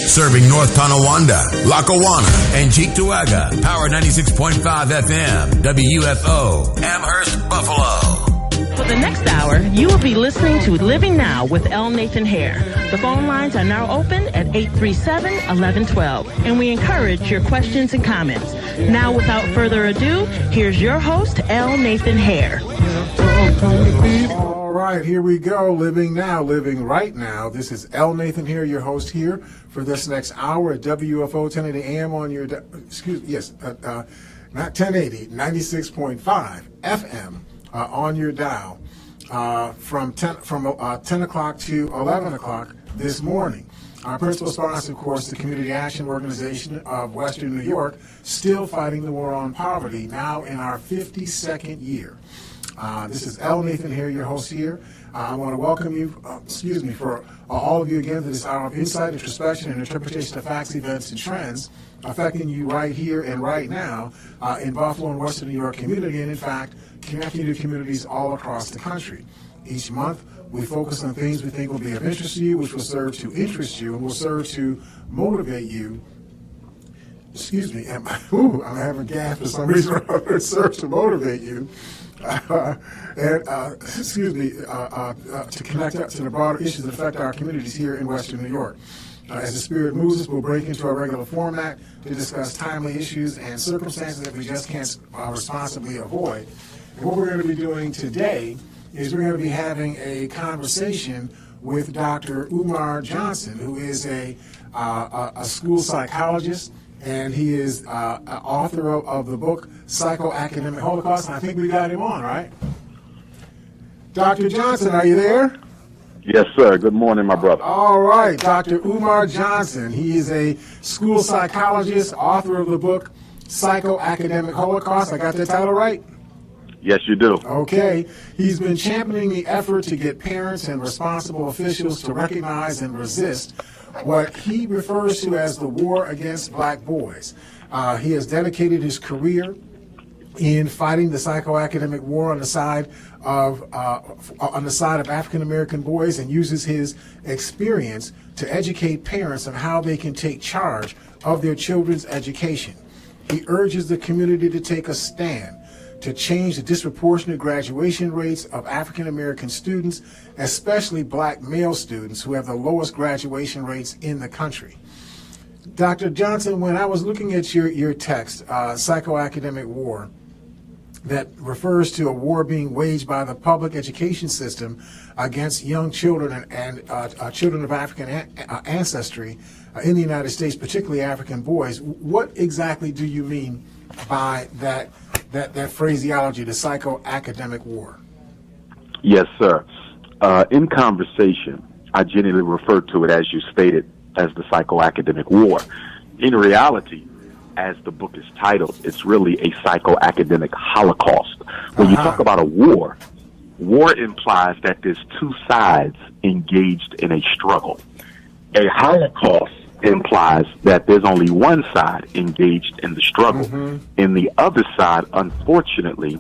Serving North Tonawanda, Lackawanna, and Cheektowaga. Power 96.5 FM, WFO, Amherst, Buffalo. For the next hour, you will be listening to Living Now with L. Nathan Hare. The phone lines are now open at 837-1112, and we encourage your questions and comments. Now, without further ado, here's your host, L. Nathan Hare. All right, here we go. Living Now, Living Right Now. This is L. Nathan Hare, your host here for this next hour at WFO 1080 AM on your, not 1080, 96.5 FM. On your dial from 10 o'clock to 11 o'clock this morning. Our principal sponsor, of course, the Community Action Organization of Western New York, still fighting the war on poverty, now in our 52nd year. This is L. Nathan here, your host here. I want to welcome you, for all of you again to this hour of insight, introspection, and interpretation of facts, events, and trends affecting you right here and right now in Buffalo and Western New York community, and in fact, connecting to communities all across the country. Each month, we focus on things we think will be of interest to you, which will serve to interest you and will serve to motivate you. I'm having gas for some reason. It serves to motivate you. To connect up to the broader issues that affect our communities here in Western New York. As the spirit moves us, we'll break into our regular format to discuss timely issues and circumstances that we just can't responsibly avoid. And what we're going to be doing today is we're going to be having a conversation with Dr. Umar Johnson, who is a school psychologist, and he is author of the book Psychoacademic Holocaust. And I think we got him on, right? Dr. Johnson, are you there? Yes, sir. Good morning, my brother. All right, Dr. Umar Johnson. He is a school psychologist, author of the book Psychoacademic Holocaust. I got that title right? Yes, you do. Okay. He's been championing the effort to get parents and responsible officials to recognize and resist what he refers to as the war against black boys. He has dedicated his career in fighting the psychoacademic war on the side of African American boys, and uses his experience to educate parents on how they can take charge of their children's education. He urges the community to take a stand to change the disproportionate graduation rates of African American students, especially black male students who have the lowest graduation rates in the country. Dr. Johnson, when I was looking at your text, Psychoacademic War, that refers to a war being waged by the public education system against young children and children of African ancestry in the United States, particularly African boys, what exactly do you mean by that phraseology, the psychoacademic war? Yes, sir. In conversation, I generally refer to it, as you stated, as the psychoacademic war. In reality, as the book is titled, it's really a psychoacademic holocaust. When you talk about a war implies that there's two sides engaged in a struggle. A holocaust implies that there's only one side engaged in the struggle, and the other side, unfortunately,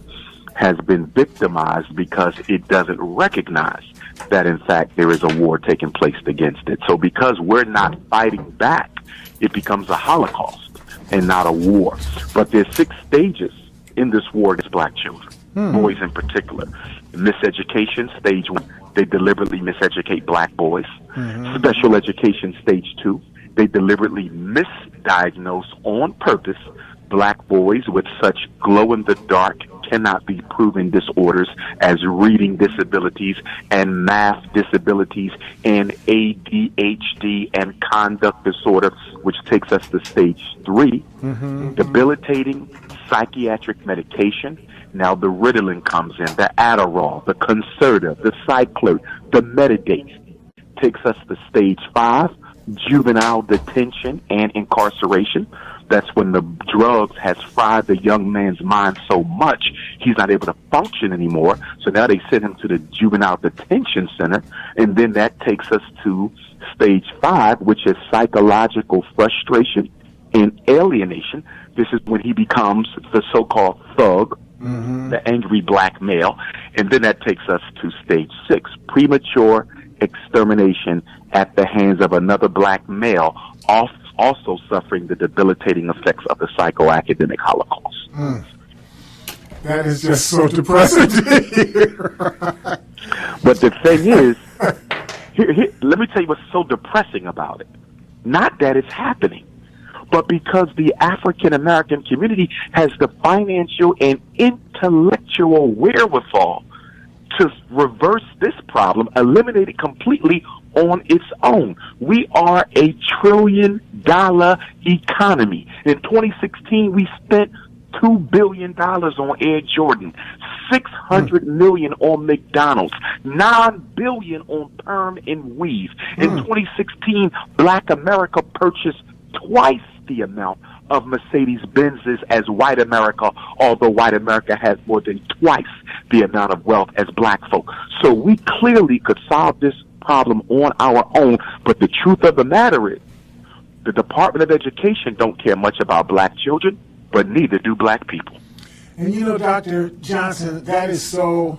has been victimized because it doesn't recognize that, in fact, there is a war taking place against it. So because we're not fighting back, it becomes a holocaust and not a war. But there's 6 stages in this war against black children, boys in particular. Miseducation, stage 1, they deliberately miseducate black boys. Special education, stage 2, they deliberately misdiagnose on purpose black boys with such glow-in-the-dark, cannot be proven disorders as reading disabilities and math disabilities and ADHD and conduct disorder, which takes us to stage 3, debilitating psychiatric medication. Now the Ritalin comes in, the Adderall, the Concerta, the Cyclert, the Metadate, takes us to stage 5, juvenile detention and incarceration. That's when the drugs has fried the young man's mind so much he's not able to function anymore. So now they send him to the juvenile detention center, and then that takes us to stage 5, which is psychological frustration and alienation. This is when he becomes the so-called thug, the angry black male, and then that takes us to stage 6, premature extermination at the hands of another black male, also suffering the debilitating effects of the psychoacademic Holocaust. That is just so depressing to hear. But the thing is, let me tell you what's so depressing about it. Not that it's happening, but because the African American community has the financial and intellectual wherewithal to reverse this problem, eliminate it completely on its own. We are a $1 trillion economy. In 2016, we spent $2 billion on Air Jordan, $600 million on McDonald's, $9 billion on Perm and Weave. In 2016, Black America purchased twice the amount of Mercedes-Benzes as white America, although white America has more than twice the amount of wealth as black folk. So we clearly could solve this problem on our own, but the truth of the matter is the Department of Education don't care much about black children, but neither do black people. And you know, Dr. Johnson, that is so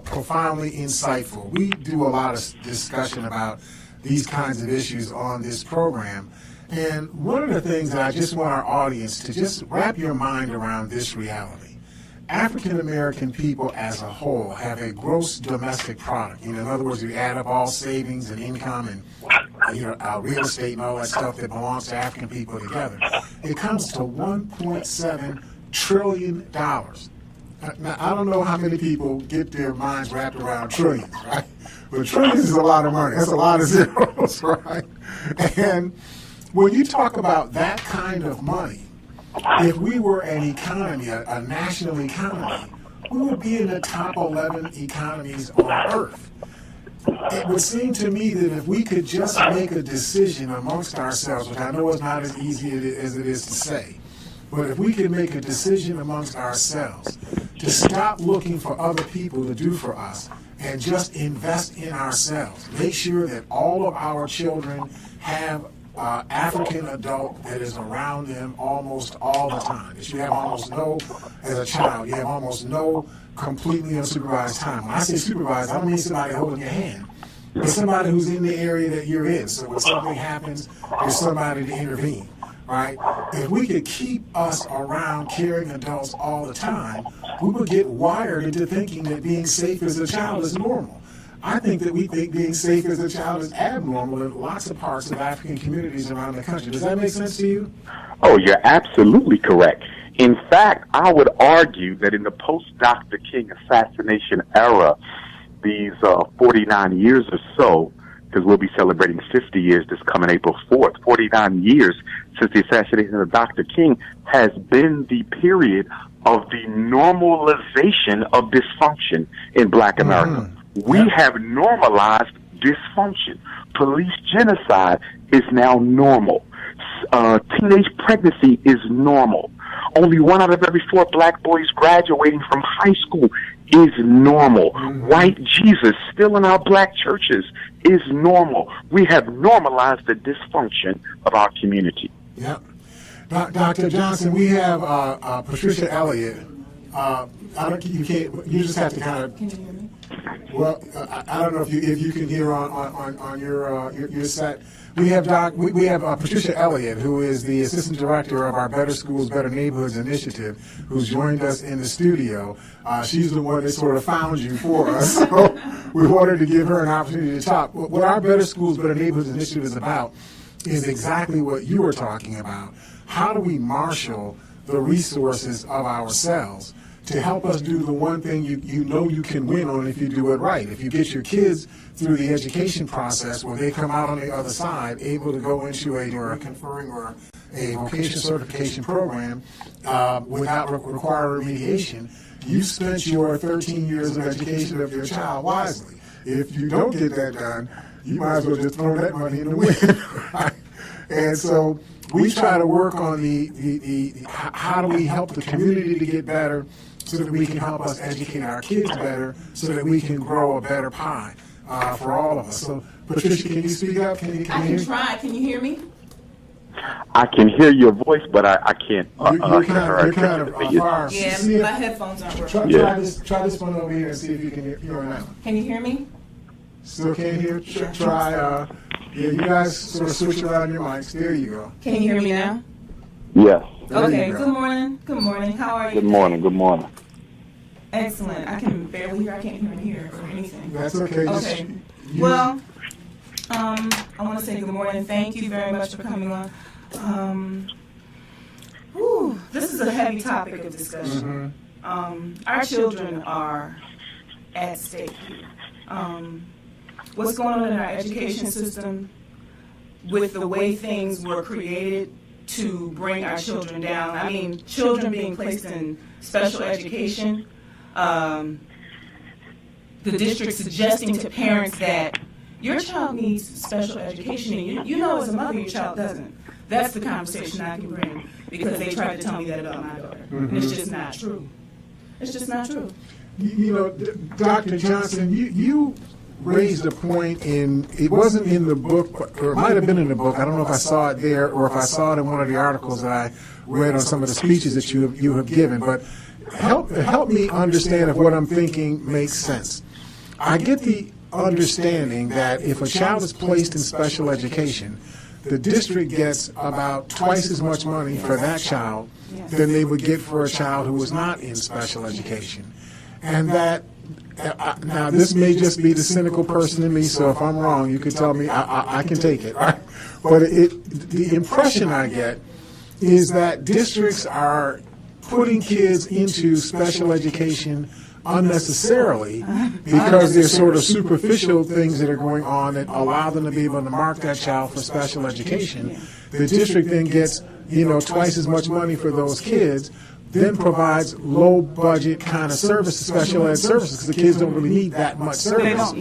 profoundly insightful. We do a lot of discussion about these kinds of issues on this program. And one of the things that I just want our audience to just wrap your mind around this reality. African American people as a whole have a gross domestic product. You know, in other words, you add up all savings and income and real estate and all that stuff that belongs to African people together. It comes to $1.7 trillion. Now, I don't know how many people get their minds wrapped around trillions, right? But trillions is a lot of money. That's a lot of zeros, right? And when you talk about that kind of money, if we were an economy, a national economy, we would be in the top 11 economies on earth. It would seem to me that if we could just make a decision amongst ourselves, which I know is not as easy as it is to say, but if we could make a decision amongst ourselves to stop looking for other people to do for us and just invest in ourselves, make sure that all of our children have African adult that is around them almost all the time. That you have almost no, as a child, you have almost no completely unsupervised time. When I say supervised, I don't mean somebody holding your hand. It's somebody who's in the area that you're in. So when something happens, there's somebody to intervene, right? If we could keep us around caring adults all the time, we would get wired into thinking that being safe as a child is normal. I think that we think being safe as a child is abnormal in lots of parts of African communities around the country. Does that make sense to you? Oh, you're absolutely correct. In fact, I would argue that in the post-Dr. King assassination era, these 49 years or so, because we'll be celebrating 50 years this coming April 4th, 49 years since the assassination of Dr. King has been the period of the normalization of dysfunction in Black America. We have normalized dysfunction. Police genocide is now normal. Teenage pregnancy is normal. Only 1 out of every 4 black boys graduating from high school is normal. White Jesus still in our black churches is normal. We have normalized the dysfunction of our community. Yep. Dr. Johnson, we have Patricia Elliott. You just have to kind of. Can you hear me? Well, I don't know if you can hear on your set. We have Patricia Elliott, who is the assistant director of our Better Schools, Better Neighborhoods initiative, who's joined us in the studio. She's the one that sort of found you for us, so we wanted to give her an opportunity to talk. What our Better Schools, Better Neighborhoods initiative is about is exactly what you were talking about. How do we marshal the resources of ourselves to help us do the one thing you know you can win on if you do it right? If you get your kids through the education process where they come out on the other side able to go into a conferring or a vocation certification program without requiring remediation, you spent your 13 years of education of your child wisely. If you don't get that done, you might as well just throw that money in the wind. Right? And so we try to work on the how do we help the community to get better so that we can help us educate our kids better so that we can grow a better pie for all of us. So, Patricia, can you speak up? Can you I can try. Can you hear me? I can hear your voice, but I can't. You're kind of far. Yeah, my headphones aren't working. Try this one over here and see if you can hear it now. Can you hear me? Still can't hear? Try, yeah, you guys sort of switch around your mics. There you go. Can you hear me now? Yes. Okay, good morning. Good morning. How are you? Good morning. Good morning. Excellent. I can barely hear. I can't even hear or anything. That's okay. Okay. Well, I want to say good morning. Thank you very much for coming on. This is a heavy topic of discussion. Our children are at stake here. What's going on in our education system with the way things were created to bring our children down? I mean, children being placed in special education, the district suggesting to parents that your child needs special education, and you know as a mother your child doesn't. That's the conversation I can bring, because they tried to tell me that about my daughter. And it's just not true. It's just not true. You know, Dr. Johnson, you raised a point it wasn't in the book, or it might have been in the book. I don't know if I saw it there or if I saw it in one of the articles that I read on some of the speeches that you have given. But help me understand if what I'm thinking makes sense. I get the understanding that if a child is placed in special education, the district gets about twice as much money for that child than they would get for a child who was not in special education. And that, now this may just be the cynical person in me, so if I'm wrong, you can tell me, I can take it. Right? But the impression I get is that districts are putting kids into special education unnecessarily because there's sort of superficial things that are going on that allow them to be able to mark that child for special education. The district then gets, twice as much money for those kids, then provides low budget kind of services, special ed services, because the kids don't really need that much service.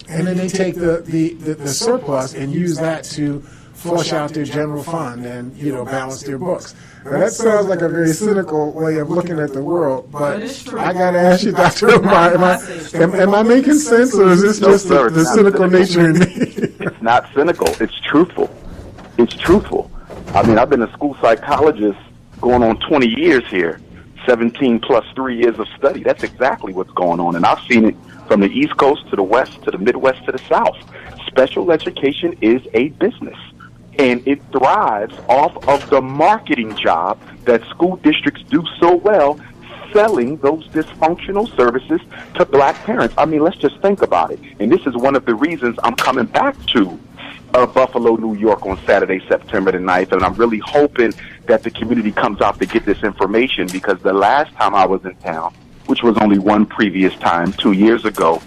And then they take the surplus and use that to flush out their general fund and, balance their books. Now, that sounds like a very cynical way of looking at the world, but I got to ask you, Dr. Umar, am I making sense, or is this just the cynical nature in me? It's not cynical. It's truthful. It's truthful. I mean, I've been a school psychologist going on 20 years here, 17 plus 3 years of study. That's exactly what's going on, and I've seen it from the East Coast to the West to the Midwest to the South. Special education is a business. And it thrives off of the marketing job that school districts do so well, selling those dysfunctional services to black parents. I mean, let's just think about it. And this is one of the reasons I'm coming back to Buffalo, New York on Saturday, September the 9th. And I'm really hoping that the community comes out to get this information, because the last time I was in town, which was only one previous time, 2 years ago,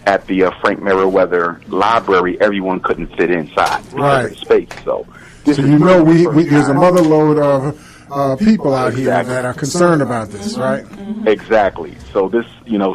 at the Frank Meriwether Library, everyone couldn't fit inside because of the space. So there's a mother load of people out here that are concerned about this, right? Exactly. So this,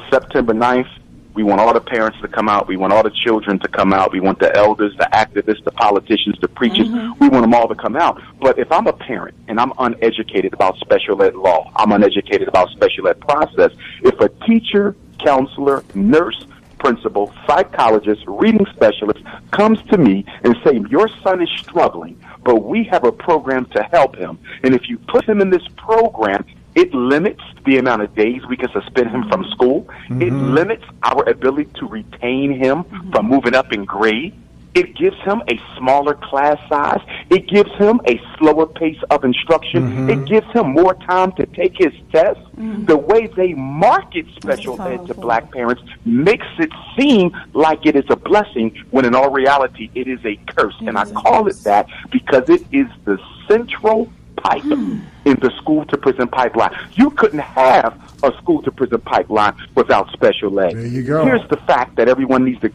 September 9th, we want all the parents to come out. We want all the children to come out. We want the elders, the activists, the politicians, the preachers. We want them all to come out. But if I'm a parent and I'm uneducated about special ed law, I'm uneducated about special ed process, if a teacher, counselor, nurse, principal, psychologist, reading specialist comes to me and say, your son is struggling, but we have a program to help him. And if you put him in this program, it limits the amount of days we can suspend him from school. It limits our ability to retain him from moving up in grade. It gives him a smaller class size. It gives him a slower pace of instruction. It gives him more time to take his tests. The way they market special ed to black parents makes it seem like it is a blessing, when in all reality it is a curse. And I call it that because it is the central pipe in the school-to-prison pipeline. You couldn't have a school-to-prison pipeline without special ed. There you go. Here's the fact that everyone needs to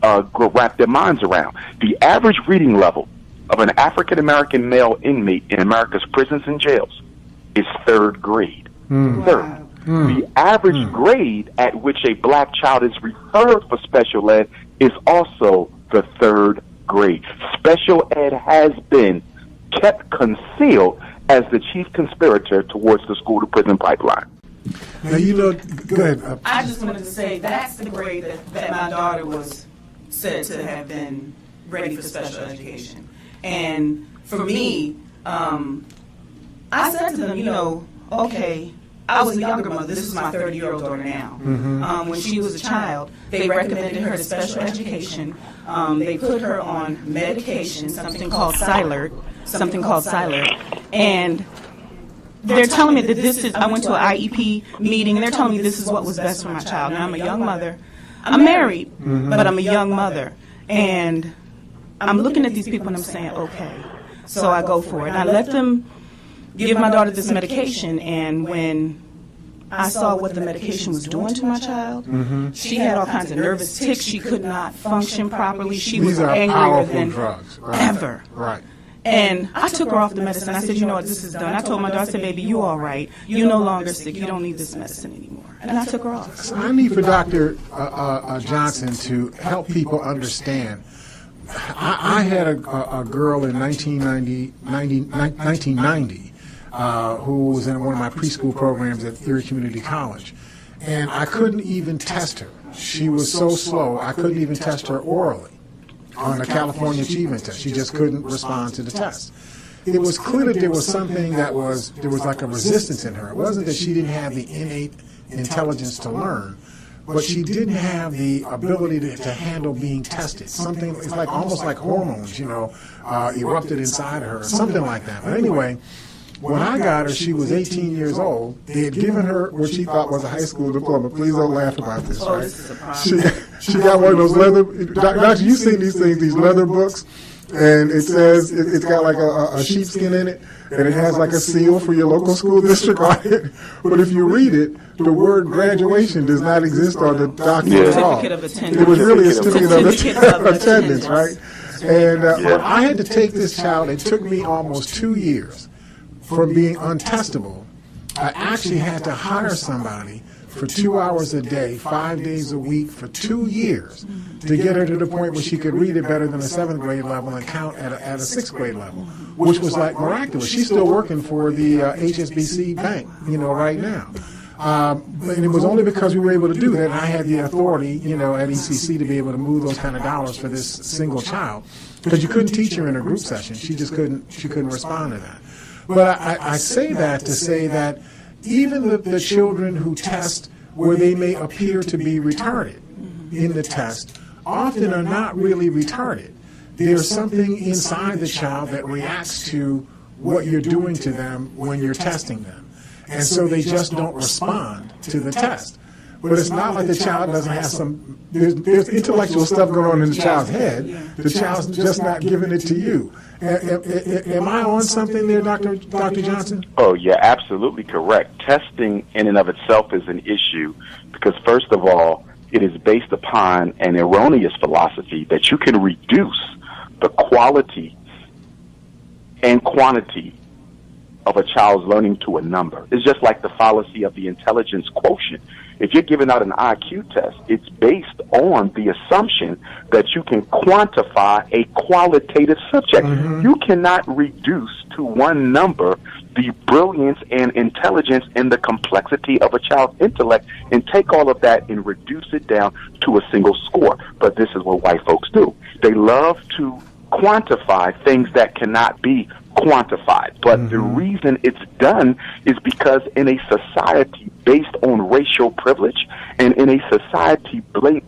wrap their minds around. The average reading level of an African-American male inmate in America's prisons and jails is third grade. Third. The average grade at which a black child is referred for special ed is also the third grade. Special ed has been kept concealed as the chief conspirator towards the school-to-prison pipeline. Now, go ahead. I just wanted to say that's the grade that my daughter was said to have been ready for special education. And for me, I said to them, okay, I was a younger mother. This is my 30-year-old daughter now. When she was a child, they recommended her to special education. They put her on medication, something called Silert, and they're telling me that this is, I went to an IEP meeting, and they're telling me this is what was best for my child. Now, I'm a young mother. I'm married, but I'm a young mother. And I'm looking at these people, and I'm saying, okay. So I go for it. And I let them give my daughter this medication, and when I saw what the medication was doing to my child, she had all kinds of nervous tics. She could not function properly. She was angrier than drugs, ever. Right. And I took her off the medicine. I said, you know what, this is done. I told my daughter, I said, baby, you all right. You're no longer sick. You don't need this medicine anymore. And I took her off. So I need for Dr. Johnson to help people understand. I had a girl in 1990 who was in one of my preschool programs at Erie Community College. And I couldn't even test her. She was so slow, I couldn't even test her orally on the California Achievement Test. She just couldn't respond to the test. It was clear that there was something there was like a resistance in her. It wasn't that she didn't have the innate intelligence to learn, but she didn't have the ability to handle being tested. Something, it's like almost like hormones, erupted inside her, or something like that. But anyway, when I got her, she was 18 years old. They had given her what she thought was a high school diploma. Please don't laugh about this, right? She got one of those leather, Doctor, you've seen these things, these leather books, and it says, it's got like a sheepskin in it, and it has like a seal for your local school district on it. But if you read it, the word graduation does not exist on the document at all. It was really a certificate of attendance, right? And when I had to take this child, it took me almost 2 years from being untestable. I actually had to hire somebody for 2 hours a day, 5 days a week, for 2 years to get her to the point where she could read it better than a 7th grade level and count at a 6th grade level, which was like miraculous. She's still working for the HSBC bank, right now. And it was only because we were able to do that, and I had the authority, at ECC to be able to move those kind of dollars for this single child, because you couldn't teach her in a group session. She just couldn't respond to that. But I say that to say that even the children who test where they may appear to be retarded in the test often are not really retarded. There's something inside the child that reacts to what you're doing to them when you're testing them. And so they just don't respond to the test. But it's not like the child doesn't have there's intellectual stuff going on in the child's head. The child's just not giving it to you. Am I on something there, Dr. Johnson? Oh, yeah, absolutely correct. Testing in and of itself is an issue because, first of all, it is based upon an erroneous philosophy that you can reduce the quality and quantity of a child's learning to a number. It's just like the fallacy of the intelligence quotient. If you're giving out an IQ test, it's based on the assumption that you can quantify a qualitative subject. You cannot reduce to one number the brilliance and intelligence and the complexity of a child's intellect and take all of that and reduce it down to a single score. But this is what white folks do. They love to quantify things that cannot be quantified. But the reason it's done is because in a society based on racial privilege and in a society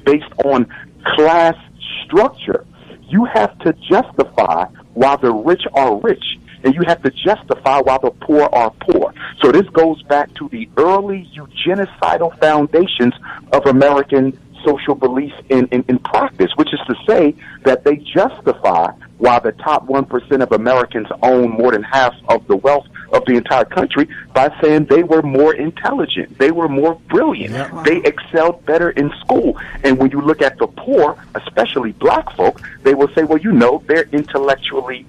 based on class structure, you have to justify why the rich are rich and you have to justify why the poor are poor. So this goes back to the early eugenicidal foundations of American social belief in practice, which is to say that they justify why the top 1% of Americans own more than half of the wealth of the entire country by saying they were more intelligent, they were more brilliant, they excelled better in school. And when you look at the poor, especially black folk, they will say, well, they're intellectually,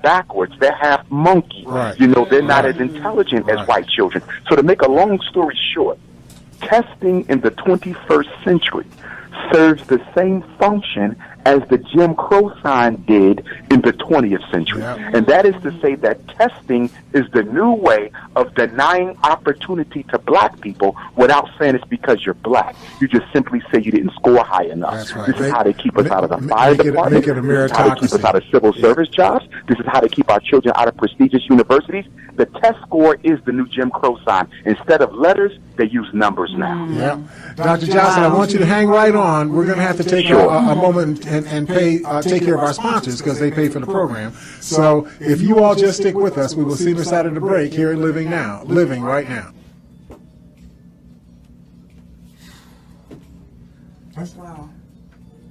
backwards. They're half monkey. They're not as intelligent as white children. So to make a long story short, testing in the 21st century serves the same function as the Jim Crow sign did in the 20th century. Yeah. And that is to say that testing is the new way of denying opportunity to black people without saying it's because you're black. You just simply say you didn't score high enough. That's right. This is how they keep us out of the fire department. Make it a This is how they keep us meritocracy. out of civil service jobs. This is how they keep our children out of prestigious universities. The test score is the new Jim Crow sign. Instead of letters, they use numbers now. Yeah. Dr. Johnson, I want you to hang right on. We're going to have to take a moment and take care of our sponsors because they pay for the program. So if you all just stick with us, we will see this out of the break here at Living Now. Living right now. Wow.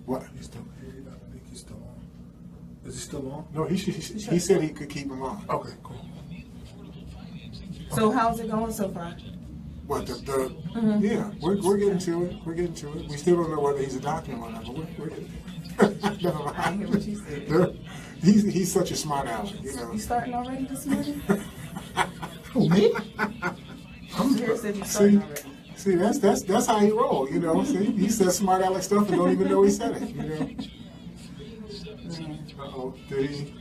What? He's still, I think he's still on. Is he still on? No, he said he could keep him on. Okay, cool. So how's it going so far? What yeah, we're getting to it. We're getting to it. We still don't know whether he's a doctor or not, but we're getting Never mind. I hear what you said. He's such a smart aleck, you know. You starting already this morning? Who, me? Here said you starting already. See, that's how he roll, you know. See, he says smart aleck stuff and don't even know he said it, you know. Uh-oh, did he?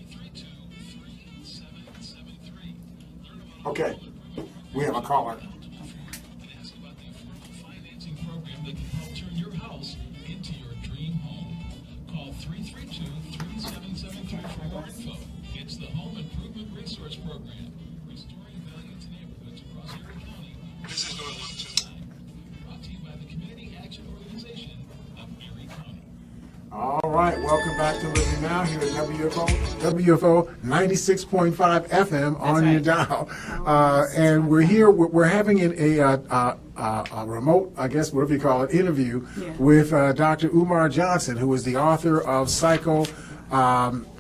Okay, we have a caller. It's the Home Improvement Resource Program, restoring value to neighborhoods across Erie County. This is going 1-2. Brought to you by the Community Action Organization of Erie County. All right, welcome back to Living Now here at WFO 96.5 FM on your dial. And we're here, we're having a remote, I guess, whatever you call it, interview with Dr. Umar Johnson, who is the author of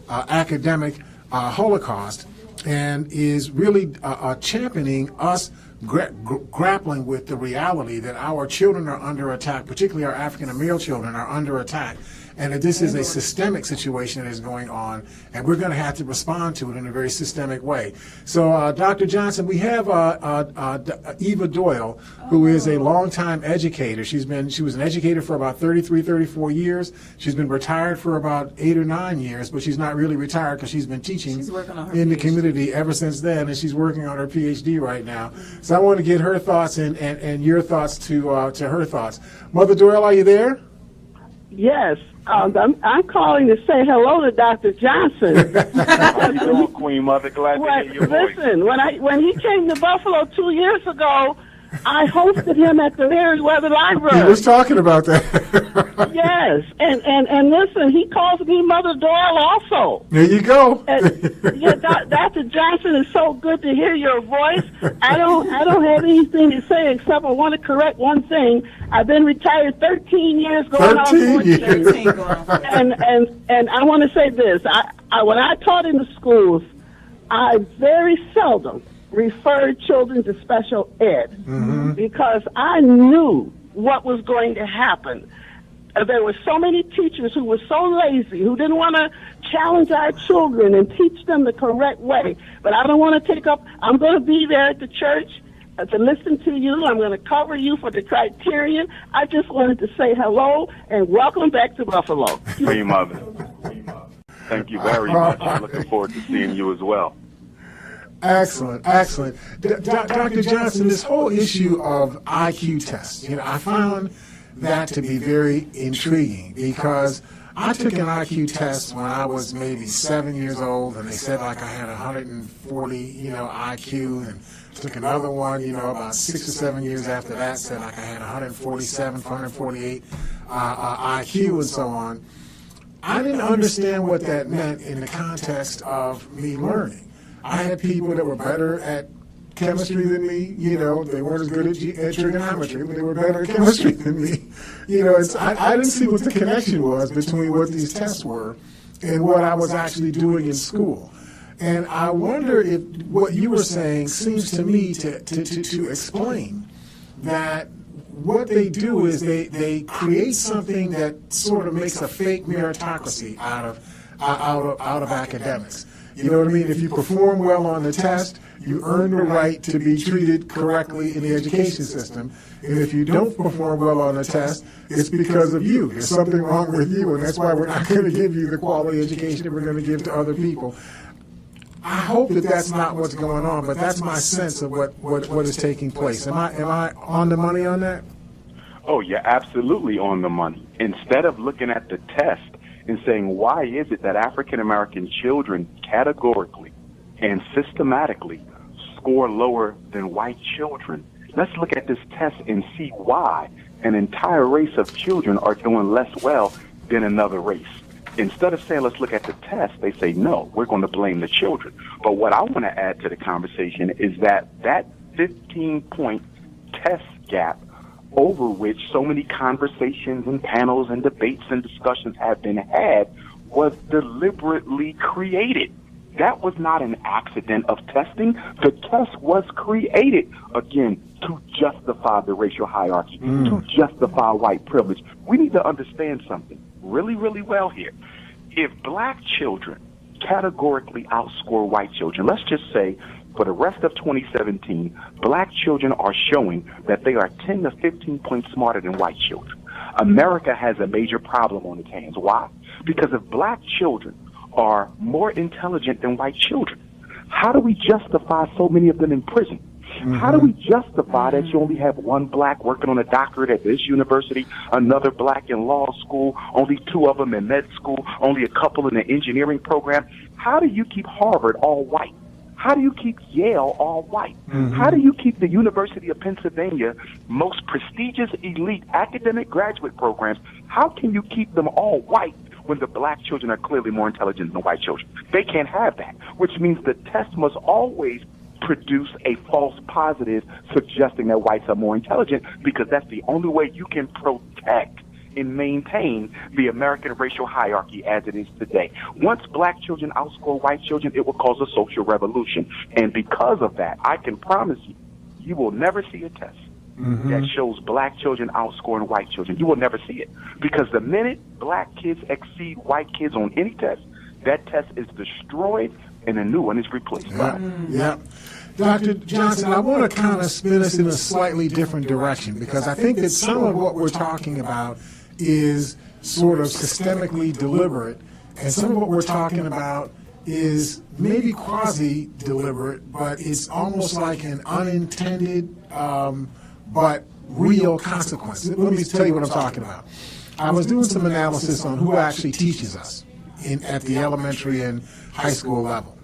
Academic Holocaust, and is really championing us grappling with the reality that our children are under attack, particularly our African male children are under attack, and that this is a systemic situation that is going on, and we're going to have to respond to it in a very systemic way. So, Dr. Johnson, we have Eva Doyle, who is a longtime educator. She was an educator for about 34 years. She's been retired for about 8 or 9 years, but she's not really retired because she's been teaching in the community ever since then, and she's working on her PhD right now. So I want to get her thoughts and your thoughts to her thoughts. Mother Doyle, are you there? Yes. I'm calling to say hello to Dr. Johnson. How you doing, Queen Mother? Glad to hear your voice. Listen, when he came to Buffalo 2 years ago, I hosted him at the Meriwether Library. He was talking about that. Yes, and listen, he calls me Mother Doyle also. There you go. Dr. Johnson, it's so good to hear your voice. I don't have anything to say except I want to correct one thing. I've been retired 13 years, going on 14 years. And I want to say this. When I taught in the schools, I very seldom referred children to special ed because I knew what was going to happen. There were so many teachers who were so lazy, who didn't want to challenge our children and teach them the correct way. But I don't want to take up, I'm going to be there at the church to listen to you. I'm going to cover you for the Criterion. I just wanted to say hello and welcome back to Buffalo. Queen Mother. Thank you very much. I'm looking forward to seeing you as well. Excellent. Dr. Johnson, this whole issue of IQ tests, I found that to be very intriguing because I took an IQ test when I was maybe 7 years old, and they said like I had 140, IQ, and took another one, about 6 or 7 years after that, said like I had 147, 148 IQ and so on. I didn't understand what that meant in the context of me learning. I had people that were better at chemistry than me, they weren't as good at trigonometry, but they were better at chemistry than me. I didn't see what the connection was between what these tests were and what I was actually doing in school. And I wonder if what you were saying seems to me to explain that what they do is they create something that sort of makes a fake meritocracy out of academics. You know what I mean? If you perform well on the test, you earn the right to be treated correctly in the education system. And if you don't perform well on a test, it's because of you. There's something wrong with you, and that's why we're not going to give you the quality education that we're going to give to other people. I hope that that's not what's going on, but that's my sense of what is taking place. Am I on the money on that? Oh, you're absolutely on the money. Instead of looking at the test and saying, why is it that African American children categorically and systematically score lower than white children, let's look at this test and see why an entire race of children are doing less well than another race. Instead of saying, let's look at the test, they say, no, we're going to blame the children. But what I want to add to the conversation is that 15-point test gap over which so many conversations and panels and debates and discussions have been had was deliberately created. That was not an accident of testing. The test was created, again, to justify the racial hierarchy, to justify white privilege. We need to understand something really, really well here. If black children categorically outscore white children, let's just say for the rest of 2017, black children are showing that they are 10 to 15 points smarter than white children. America has a major problem on its hands. Why? Because if black children are more intelligent than white children, how do we justify so many of them in prison? How do we justify that you only have one black working on a doctorate at this university, another black in law school, only 2 of them in med school, only a couple in the engineering program? How do you keep Harvard all white? How do you keep Yale all white? How do you keep the University of Pennsylvania most prestigious elite academic graduate programs? How can you keep them all white when the black children are clearly more intelligent than the white children? They can't have that, which means the test must always produce a false positive suggesting that whites are more intelligent, because that's the only way you can protect and maintain the American racial hierarchy as it is today. Once black children outscore white children, it will cause a social revolution. And because of that, I can promise you, you will never see a test that shows black children outscoring white children. You will never see it. Because the minute black kids exceed white kids on any test, that test is destroyed and a new one is replaced. Yeah. Dr. Johnson, I want to kind of spin us in a slightly different direction, because I think that some of what we're talking about is sort of systemically deliberate, and some of what we're talking about is maybe quasi-deliberate, but it's almost like an unintended but real consequence. Let me tell you what I'm talking about. I was doing some analysis on who actually teaches us at the elementary and high school level.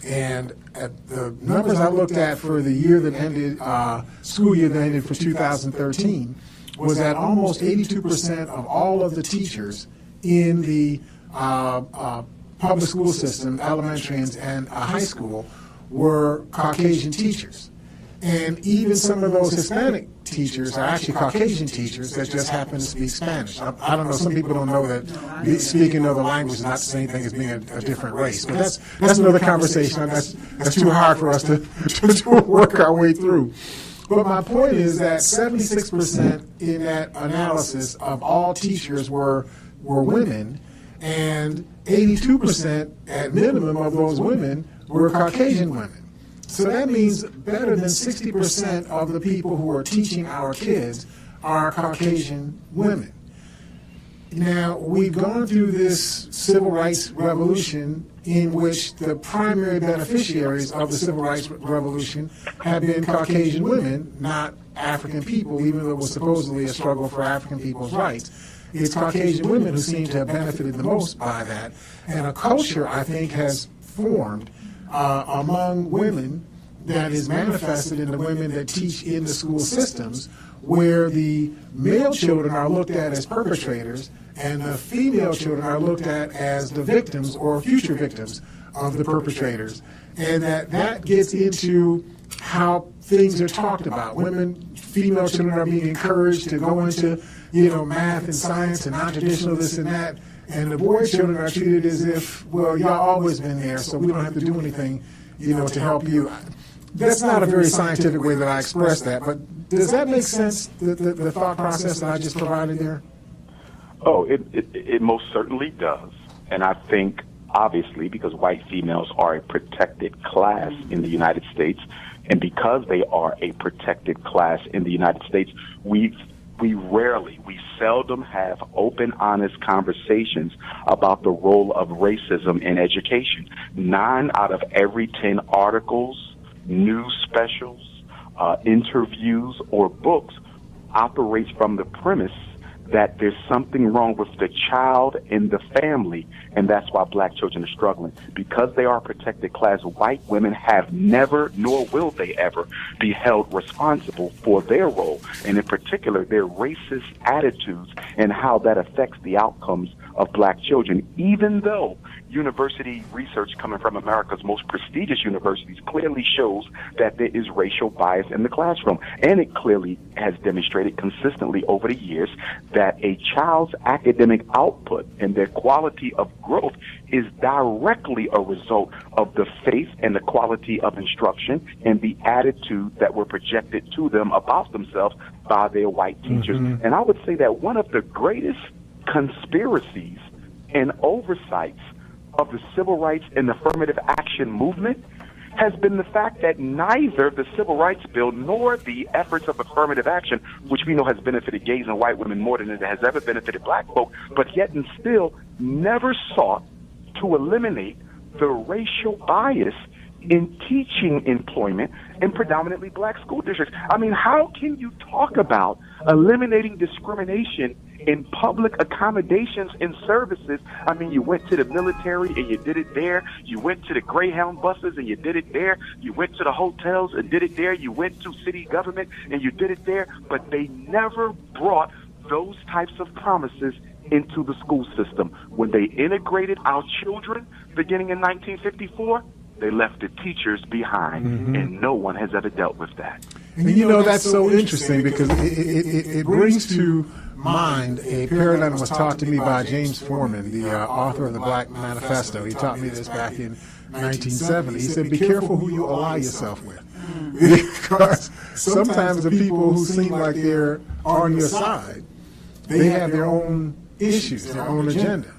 And at the numbers I looked at for the year that ended, school year that ended for 2013, was that almost 82% of all of the teachers in the public school system, elementary and high school, were Caucasian teachers. And even some of those Hispanic teachers are actually Caucasian teachers that just happen to speak Spanish. I don't know, some people don't know that speaking another language is not the same thing as being a different race. But that's another conversation. That's too hard for us to work our way through. But my point is that 76% in that analysis of all teachers were women, and 82% at minimum of those women were Caucasian women. So that means better than 60% of the people who are teaching our kids are Caucasian women. Now, we've gone through this civil rights revolution in which the primary beneficiaries of the civil rights revolution have been Caucasian women, not African people, even though it was supposedly a struggle for African people's rights. It's Caucasian women who seem to have benefited the most by that. And a culture, I think, has formed among women that is manifested in the women that teach in the school systems, where the male children are looked at as perpetrators and the female children are looked at as the victims or future victims of the perpetrators. And that gets into how things are talked about. Female children are being encouraged to go into, math and science and non-traditional this and that. And the boy children are treated as if, well, y'all always been there, so we don't have to do anything, to help you. That's not a very scientific way that I express that, but does that make sense, the thought process that I just provided there? Oh, it most certainly does. And I think obviously, because white females are a protected class in the United States. And because they are a protected class in the United States, we seldom have open, honest conversations about the role of racism in education. 9 out of every 10 articles, news specials, interviews, or books operates from the premise that there's something wrong with the child and the family, and that's why black children are struggling. Because they are a protected class, white women have never, nor will they ever, be held responsible for their role, and in particular, their racist attitudes and how that affects the outcomes of black children, even though university research coming from America's most prestigious universities clearly shows that there is racial bias in the classroom. And it clearly has demonstrated consistently over the years that a child's academic output and their quality of growth is directly a result of the faith and the quality of instruction and the attitude that were projected to them about themselves by their white teachers. And I would say that one of the greatest conspiracies and oversights of the civil rights and affirmative action movement has been the fact that neither the Civil Rights Bill nor the efforts of affirmative action, which we know has benefited gays and white women more than it has ever benefited black folk, but yet and still never sought to eliminate the racial bias in teaching employment in predominantly black school districts. I mean, how can you talk about eliminating discrimination in public accommodations and services? I mean, you went to the military and you did it there. You went to the Greyhound buses and you did it there. You went to the hotels and did it there. You went to city government and you did it there. But they never brought those types of promises into the school system. When they integrated our children beginning in 1954, they left the teachers behind, and no one has ever dealt with that. And you know, that's so interesting because it brings to mind a paradigm that was taught to me by James Foreman, the author of the Black Manifesto. He taught me this back in 1970. He said, be careful who you ally yourself with. Because sometimes the people who seem like they're on your side, they have their own issues, their own agenda.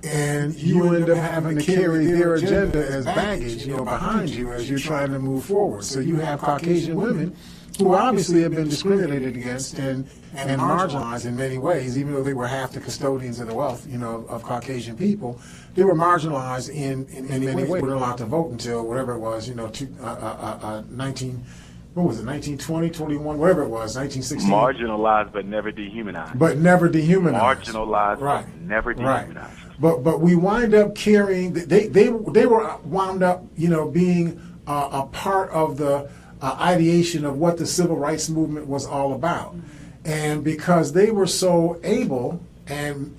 And you end up having to carry their agenda as baggage, behind you as you're trying to move forward. So you have Caucasian women who obviously have been discriminated against and marginalized in many ways, even though they were half the custodians of the wealth, of Caucasian people. They were marginalized in many ways. They weren't allowed to vote until whatever it was, 1920, 21, whatever it was, 1916. Marginalized but never dehumanized. Marginalized, right. But never dehumanized. Right. But we wind up carrying. They were wound up, being a part of the ideation of what the civil rights movement was all about, and because they were so able and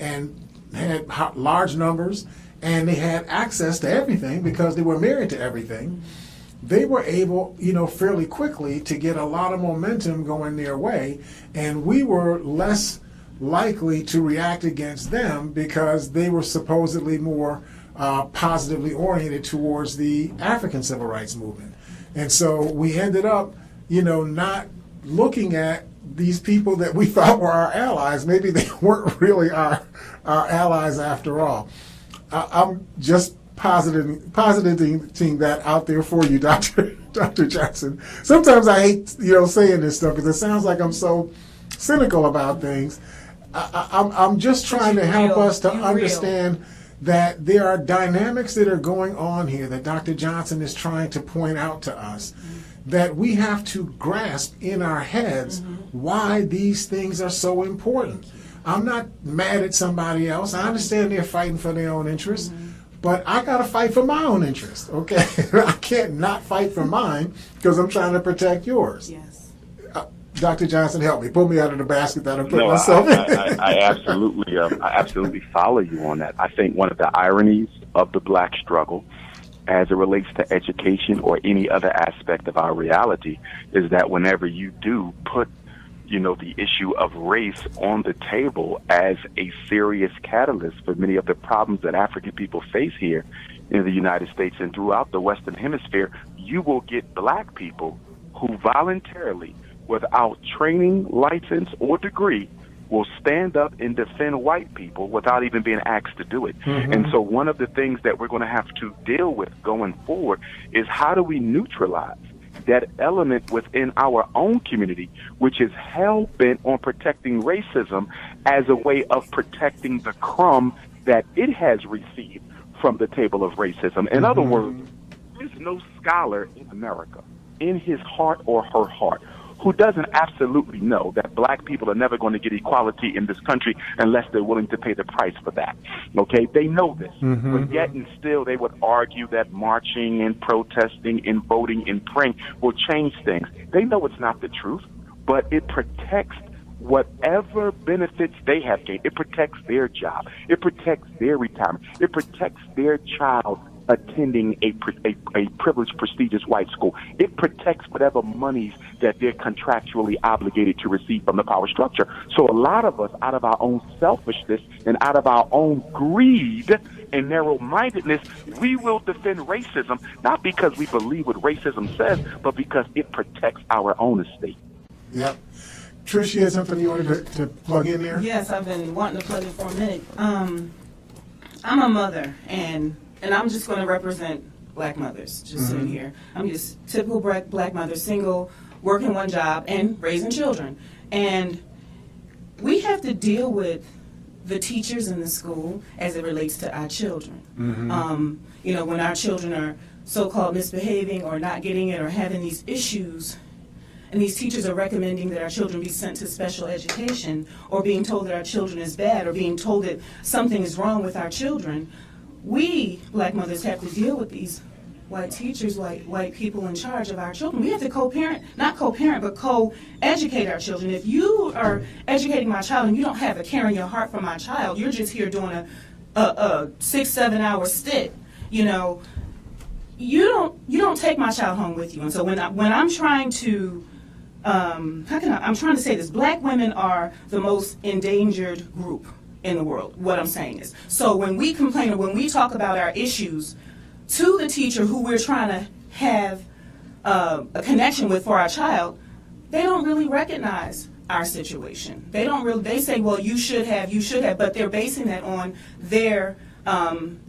had large numbers and they had access to everything because they were married to everything, they were able, fairly quickly to get a lot of momentum going their way, and we were less likely to react against them because they were supposedly more positively oriented towards the African civil rights movement. And so we ended up, not looking at these people that we thought were our allies. Maybe they weren't really our allies after all. I'm just positing that out there for you, Dr. Johnson. Sometimes I hate, saying this stuff because it sounds like I'm so cynical about things. I'm just trying to help us to understand that there are dynamics that are going on here that Dr. Johnson is trying to point out to us, that we have to grasp in our heads why these things are so important. I'm not mad at somebody else. I understand they're fighting for their own interests, but I got to fight for my own interest, okay? I can't not fight for mine because I'm trying to protect yours. Yes. Dr. Johnson, help me. Pull me out of the basket that I'm putting myself in. I absolutely follow you on that. I think one of the ironies of the black struggle as it relates to education or any other aspect of our reality is that whenever you do put the issue of race on the table as a serious catalyst for many of the problems that African people face here in the United States and throughout the Western Hemisphere, you will get black people who voluntarily, without training, license, or degree, will stand up and defend white people without even being asked to do it. And so one of the things that we're going to have to deal with going forward is how do we neutralize that element within our own community, which is hell-bent on protecting racism as a way of protecting the crumb that it has received from the table of racism. In other words, there's no scholar in America, in his heart or her heart, who doesn't absolutely know that black people are never going to get equality in this country unless they're willing to pay the price for that. Okay? They know this. But yet and still they would argue that marching and protesting and voting and praying will change things. They know it's not the truth, but it protects whatever benefits they have gained. It protects their job. It protects their retirement. It protects their child attending a privileged, prestigious white school. It protects whatever monies that they're contractually obligated to receive from the power structure. So a lot of us, out of our own selfishness and out of our own greed and narrow-mindedness, we will defend racism, not because we believe what racism says, but because it protects our own estate. Yep. Trish, you had something you wanted to plug in there? Yes, I've been wanting to plug it for a minute. I'm a mother, and I'm just going to represent black mothers just sitting here. I'm just typical black mother, single, working one job, and raising children. And we have to deal with the teachers in the school as it relates to our children. You know, when our children are so-called misbehaving or not getting it or having these issues, and these teachers are recommending that our children be sent to special education, or being told that our children is bad, or being told that something is wrong with our children, we, black mothers, have to deal with these white teachers, white people in charge of our children. We have to co-parent, not co-parent, but co-educate our children. If you are educating my child and you don't have a care in your heart for my child, you're just here doing a 6-7 hour stint, you know, you don't take my child home with you. And so when I'm trying to I'm trying to say this, black women are the most endangered group in the world, what I'm saying is. So when we complain or when we talk about our issues to the teacher who we're trying to have a connection with for our child, they don't really recognize our situation. They say, well, you should have, but they're basing that on their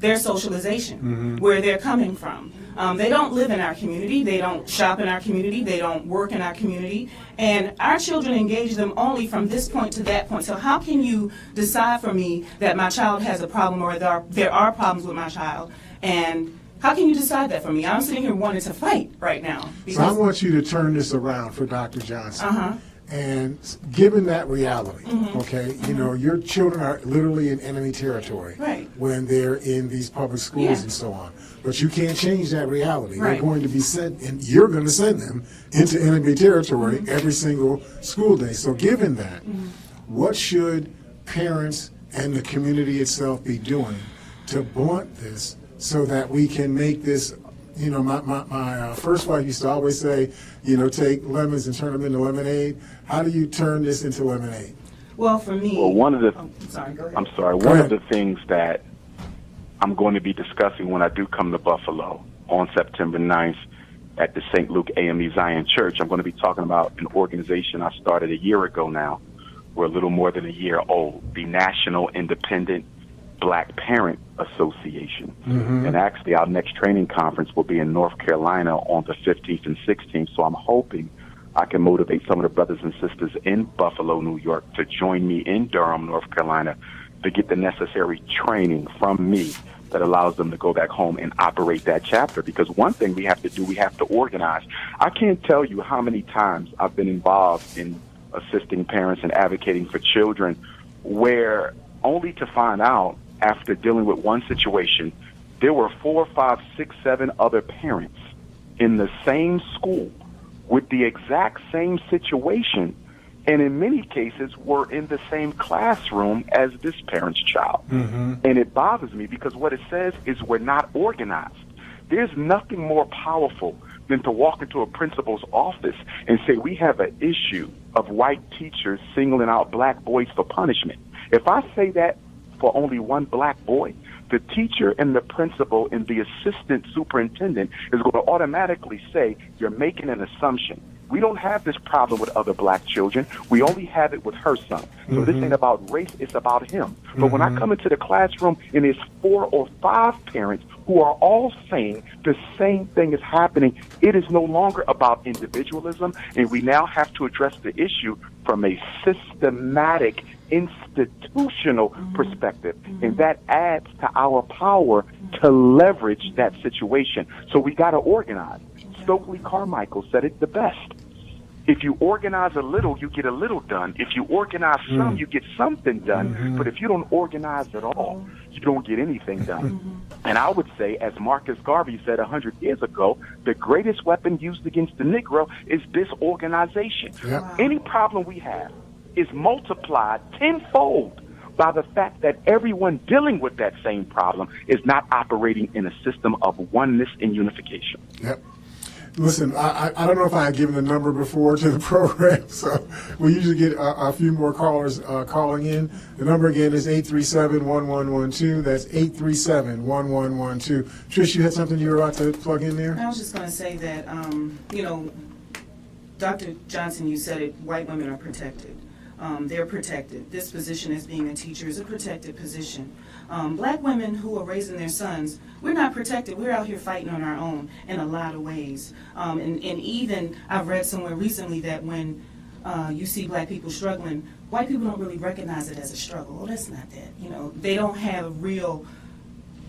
socialization, where they're coming from. They don't live in our community. They don't shop in our community. They don't work in our community. And our children engage them only from this point to that point. So how can you decide for me that my child has a problem or there are problems with my child? And how can you decide that for me? I'm sitting here wanting to fight right now. So I want you to turn this around for Dr. Johnson. And given that reality, okay, you know, your children are literally in enemy territory when they're in these public schools and so on. But you can't change that reality. They're going to be sent, and you're going to send them into enemy territory every single school day. So given that, what should parents and the community itself be doing to blunt this so that we can make this? You know, my first wife used to always say, you know, take lemons and turn them into lemonade. How do you turn this into lemonade? Well, for me... Well, one of the... I'm sorry, One of the things that I'm going to be discussing when I do come to Buffalo on September 9th at the St. Luke AME Zion Church, I'm going to be talking about an organization I started a year ago now. We're a little more than a year old. The National Independent Black Parent Association. And actually our next training conference will be in North Carolina on the 15th and 16th. So I'm hoping I can motivate some of the brothers and sisters in Buffalo, New York to join me in Durham, North Carolina to get the necessary training from me that allows them to go back home and operate that chapter. Because one thing we have to do, we have to organize. I can't tell you how many times I've been involved in assisting parents and advocating for children where only to find out after dealing with one situation, there were 4, 5, 6, 7 other parents in the same school with the exact same situation, and in many cases were in the same classroom as this parent's child. And it bothers me because what it says is we're not organized. There's nothing more powerful than to walk into a principal's office and say, we have an issue of white teachers singling out black boys for punishment. If I say that for only one black boy, the teacher and the principal and the assistant superintendent is going to automatically say, you're making an assumption We don't have this problem with other black children. We only have it with her son. So this ain't about race, it's about him. But when I come into the classroom and there's 4 or 5 parents who are all saying the same thing is happening, it is no longer about individualism, and we now have to address the issue from a systematic, institutional perspective. And that adds to our power to leverage that situation. So we got to organize. Stokely Carmichael said it the best. If you organize a little, you get a little done. If you organize some, you get something done. But if you don't organize at all, you don't get anything done. And I would say, as Marcus Garvey said 100 years ago, the greatest weapon used against the Negro is disorganization. Any problem we have is multiplied tenfold by the fact that everyone dealing with that same problem is not operating in a system of oneness and unification. Listen, I don't know if I had given the number before to the program, so we usually get a few more callers calling in. The number again is 837-1112. That's 837-1112. Trish, you had something you were about to plug in there? I was just going to say that, Dr. Johnson, you said it, white women are protected. They're protected. This position as being a teacher is a protected position. Black women who are raising their sons, we're not protected. We're out here fighting on our own in a lot of ways. And even I've read somewhere recently that when you see black people struggling, white people don't really recognize it as a struggle. Oh, that's not that. They don't have a real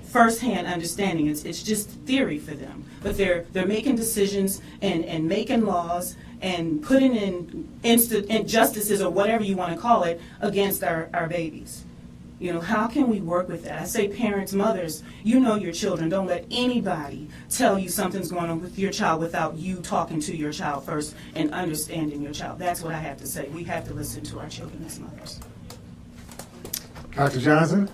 first-hand understanding. It's just theory for them. But they're making decisions and making laws and putting in injustices or whatever you want to call it against our babies. How can we work with that? I say parents, mothers, you know your children. Don't let anybody tell you something's going on with your child without you talking to your child first and understanding your child. That's what I have to say. We have to listen to our children as mothers. Dr. Johnson?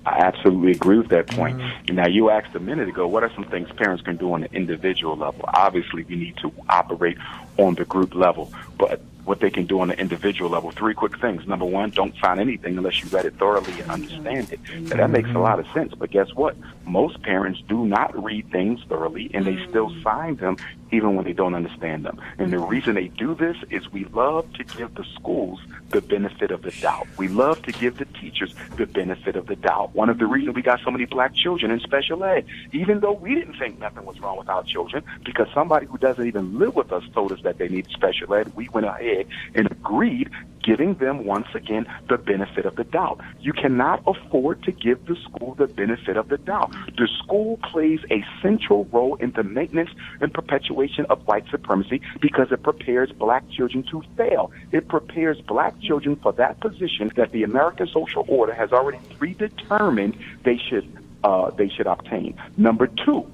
I absolutely agree with that point. Now, you asked a minute ago, what are some things parents can do on the individual level? Obviously, we need to operate on the group level, but what they can do on the individual level, 3 quick things. Number 1, don't sign anything unless you read it thoroughly and understand it. Now, that makes a lot of sense, but guess what? Most parents do not read things thoroughly, and they still sign them even when they don't understand them. And the reason they do this is we love to give the schools the benefit of the doubt. We love to give the teachers the benefit of the doubt. One of the reasons we got so many black children in special ed, even though we didn't think nothing was wrong with our children, because somebody who doesn't even live with us told us that they needed special ed, we went ahead and agreed, giving them, once again, the benefit of the doubt. You cannot afford to give the school the benefit of the doubt. The school plays a central role in the maintenance and perpetuation of white supremacy because it prepares black children to fail. It prepares black children for that position that the American social order has already predetermined they should obtain. Number 2,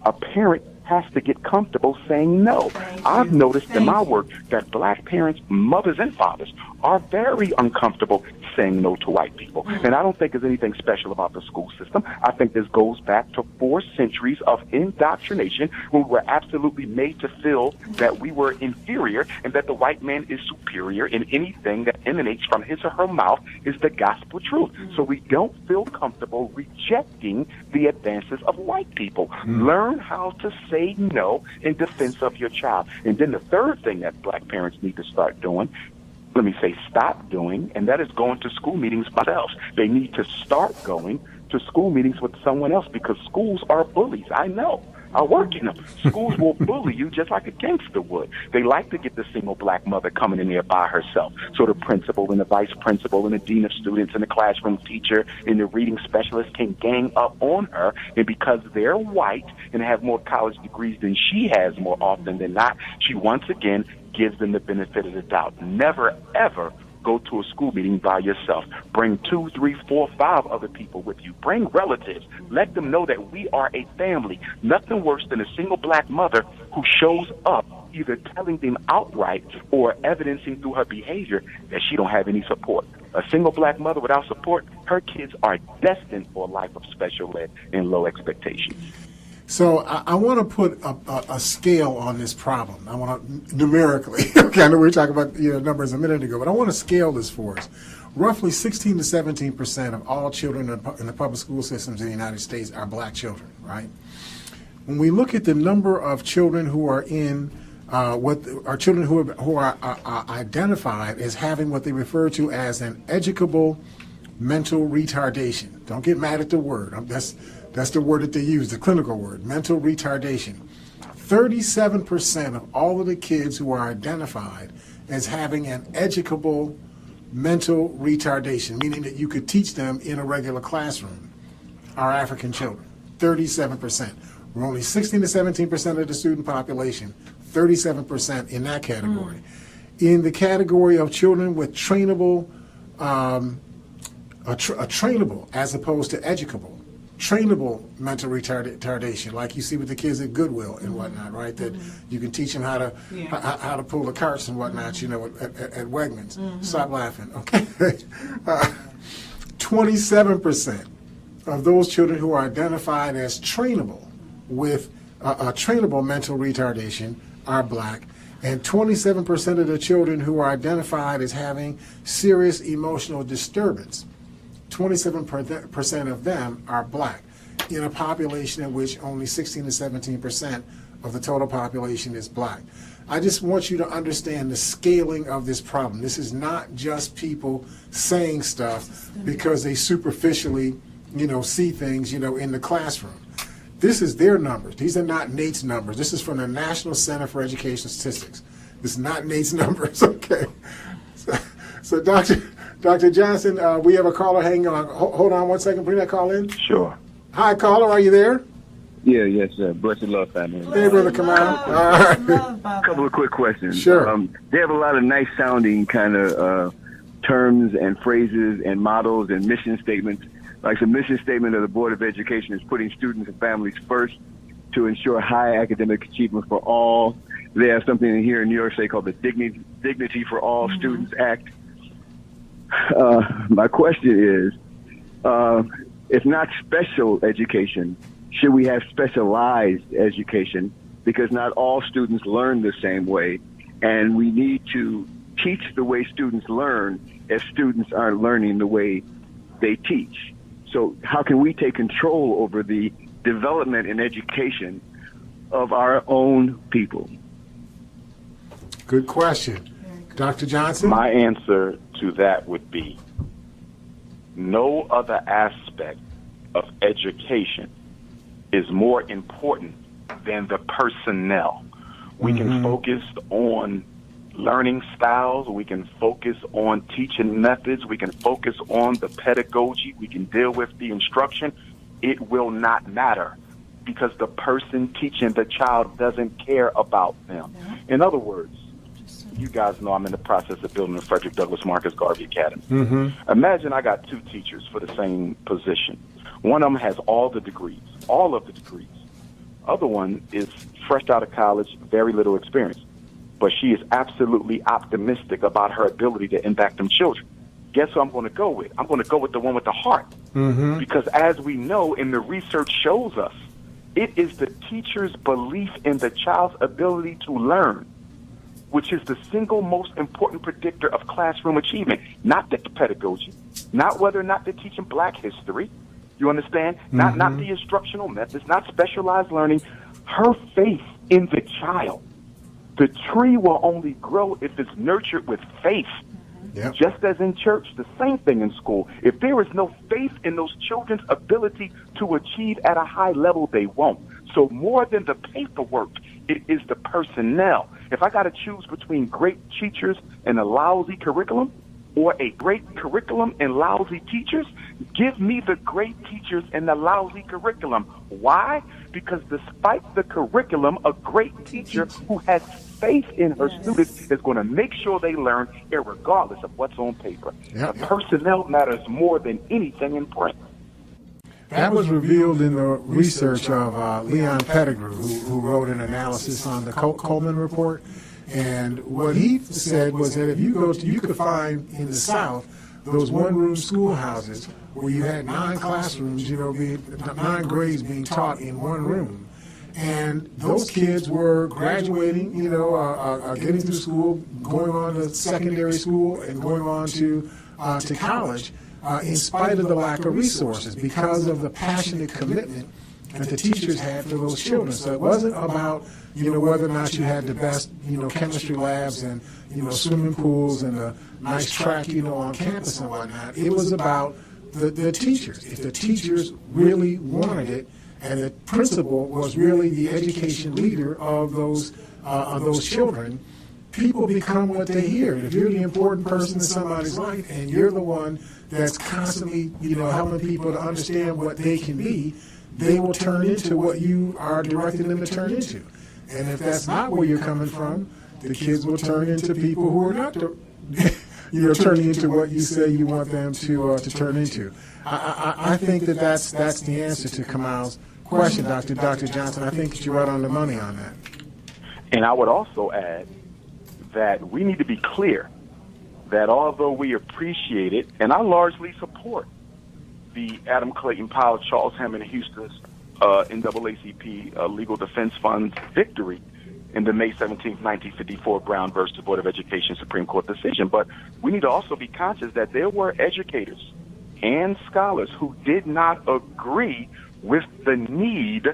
a parent has to get comfortable saying no. I've noticed in my work that black parents, mothers and fathers, are very uncomfortable saying no to white people. And I don't think there's anything special about the school system. I think this goes back to 4 centuries of indoctrination when we were absolutely made to feel that we were inferior and that the white man is superior, and anything that emanates from his or her mouth is the gospel truth. So we don't feel comfortable rejecting the advances of white people. Learn how to say no in defense of your child. And then the third thing that black parents need to start doing, let me say stop doing, and that is going to school meetings by themselves. They need to start going to school meetings with someone else, because schools are bullies. I know. I work in them. Schools will bully you just like a gangster would. They like to get the single black mother coming in there by herself. So the principal and the vice principal and the dean of students and the classroom teacher and the reading specialist can gang up on her. And because they're white and have more college degrees than she has more often than not, she once again gives them the benefit of the doubt. Never, ever go to a school meeting by yourself. Bring 2, 3, 4, 5 other people with you. Bring relatives. Let them know that we are a family. Nothing worse than a single black mother who shows up either telling them outright or evidencing through her behavior that she don't have any support. A single black mother without support, her kids are destined for a life of special ed and low expectations. So I want to put a scale on this problem. I want to numerically. Okay, I know we were talking about numbers a minute ago, but I want to scale this for us. Roughly 16 to 17% of all children in the public school systems in the United States are black children, right? when we look at the number of children who are in children who are identified as having what they refer to as an educable mental retardation. Don't get mad at the word. That's the word that they use, the clinical word, mental retardation. 37% of all of the kids who are identified as having an educable mental retardation, meaning that you could teach them in a regular classroom, are African children. 37%. We're only 16 to 17% of the student population, 37% in that category. In the category of children with trainable, trainable as opposed to educable, trainable mental retardation, like you see with the kids at Goodwill and whatnot, right? That you can teach them how to pull the carts and whatnot, you know, at Wegmans. Stop laughing, okay? 27% of those children who are identified as trainable with a trainable mental retardation are black, and 27% of the children who are identified as having serious emotional disturbance, 27% of them are black, in a population in which only 16 to 17% of the total population is black. I just want you to understand the scaling of this problem. This is not just people saying stuff because they superficially, you know, see things, you know, in the classroom. This is their numbers. These are not Nate's numbers. This is from the National Center for Education Statistics. This is not Nate's numbers, okay? So Dr. Johnson, we have a caller hanging on. Hold on one second. Bring that call in. Sure. Hi, caller. Are you there? Yeah, yes, sir. Blessed love, family. Hey, Brother Kamal. All right. A couple of quick questions. Sure. They have a lot of nice sounding kind of terms and phrases and models and mission statements. Like the mission statement of the Board of Education is putting students and families first to ensure high academic achievement for all. They have something in here in New York State called the Dignity for All Students Act. My question is, if not special education, should we have specialized education? Because not all students learn the same way, and we need to teach the way students learn if students aren't learning the way they teach. So how can we take control over the development and education of our own people? Good question. Dr. Johnson? My answer to that would be no other aspect of education is more important than the personnel. We can focus on learning styles, we can focus on teaching methods, we can focus on the pedagogy, we can deal with the instruction. It will not matter because the person teaching the child doesn't care about them. In other words, you guys know I'm in the process of building the Frederick Douglass Marcus Garvey Academy. Imagine I got two teachers for the same position. One of them has all of the degrees. Other one is fresh out of college, very little experience. But she is absolutely optimistic about her ability to impact them children. Guess who I'm going to go with? I'm going to go with the one with the heart. Because as we know, and the research shows us, it is the teacher's belief in the child's ability to learn, which is the single most important predictor of classroom achievement, not the pedagogy, not whether or not they're teaching black history. You understand? Not the instructional methods, not specialized learning. Her faith in the child. The tree will only grow if it's nurtured with faith. Just as in church, the same thing in school. If there is no faith in those children's ability to achieve at a high level, they won't. So more than the paperwork, it is the personnel. If I got to choose between great teachers and a lousy curriculum, or a great curriculum and lousy teachers, give me the great teachers and the lousy curriculum. Why? Because despite the curriculum, a great teacher who has faith in her students is going to make sure they learn irregardless of what's on paper. The personnel matters more than anything in print. That was revealed in the research of Leon Pettigrew, who wrote an analysis on the Coleman Report. And what he said was that if you go to, you could find in the South those one-room schoolhouses where you had 9 classrooms, 9 grades being taught in one room. And those kids were graduating, getting through school, going on to secondary school, and going on to college in spite of the lack of resources because of the passionate commitment that the teachers had for those children. So it wasn't about, whether or not you had the best, chemistry labs and, swimming pools and a nice track, on campus and whatnot. It was about the teachers. If the teachers really wanted it, and the principal was really the education leader of those children, people become what they hear. If you're the important person in somebody's life and you're the one that's constantly, helping people to understand what they can be, they will turn into what you are directing them to turn into. And if that's not where you're coming from, the kids will turn into people who are not, turning into what you say you want them to turn into. I think that's the answer to Kamal's question, Dr. Johnson. I think that you're right on the money on that. And I would also add that we need to be clear that although we appreciate it, and I largely support the Adam Clayton Powell, Charles Hammond Houston's NAACP Legal Defense Fund's victory in the May 17, 1954 Brown versus Board of Education Supreme Court decision. But we need to also be conscious that there were educators and scholars who did not agree with the need